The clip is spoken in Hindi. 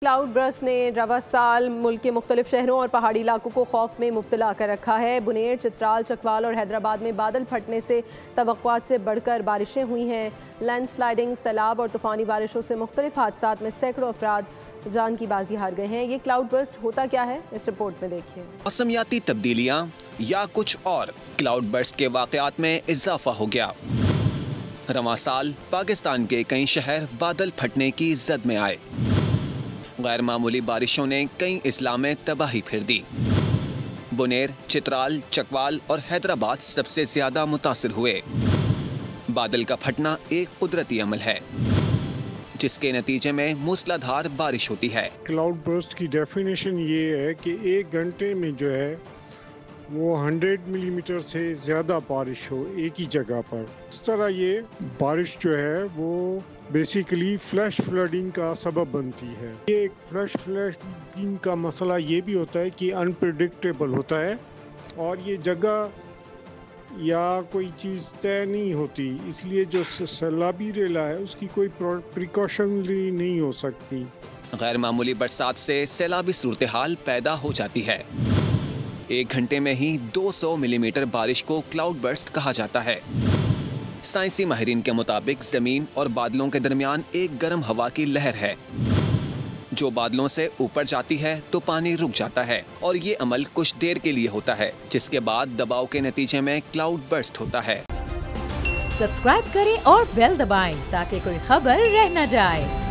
क्लाउड बर्स्ट ने रवा साल मुल्क के मुख्तलिफ शहरों और पहाड़ी इलाकों को खौफ में मुब्तला कर रखा है। बुनेर, चित्राल, चकवाल और हैदराबाद में बादल फटने से तवक्कुआत से बढ़कर बारिशें हुई हैं। लैंडस्लाइडिंग, सैलाब और तूफ़ानी बारिशों से मुख्तलिफ हादसात में सैकड़ों अफराद जान की बाजी हार गए हैं। ये क्लाउड बर्स्ट होता क्या है, इस रिपोर्ट में देखिए। मौसमियाती तब्दीलियाँ या कुछ और, क्लाउड बर्स्ट के वाक़यात में इजाफा हो गया। रवा साल पाकिस्तान के कई शहर बादल फटने की जद में आए। गैर मामूली बारिशों ने कई अजला में तबाही फिर दी। बुनेर, चित्राल, चकवाल और हैदराबाद सबसे ज्यादा मुतासिर हुए। बादल का फटना एक कुदरती अमल है जिसके नतीजे में मूसलाधार बारिश होती है। क्लाउड बर्स्ट की डेफिनेशन ये है कि एक घंटे में जो है वो 100 मिलीमीटर से ज़्यादा बारिश हो एक ही जगह पर। इस तरह ये बारिश जो है वो बेसिकली फ्लैश फ्लडिंग का सबब बनती है। ये एक फ्लैश फ्लडिंग का मसला ये भी होता है कि अनप्रेडिक्टेबल होता है और ये जगह या कोई चीज़ तय नहीं होती, इसलिए जो सैलाबी रेला है उसकी कोई प्रिकॉशनरी नहीं हो सकती। गैर मामूली बरसात से सैलाबी सूरत हाल पैदा हो जाती है। एक घंटे में ही 200 मिलीमीटर बारिश को क्लाउड बर्स्ट कहा जाता है। साइंसी माहिरीन के मुताबिक जमीन और बादलों के दरमियान एक गर्म हवा की लहर है जो बादलों से ऊपर जाती है तो पानी रुक जाता है और ये अमल कुछ देर के लिए होता है, जिसके बाद दबाव के नतीजे में क्लाउड बर्स्ट होता है। सब्सक्राइब करें और बेल दबाएं ताकि कोई खबर रह न जाए।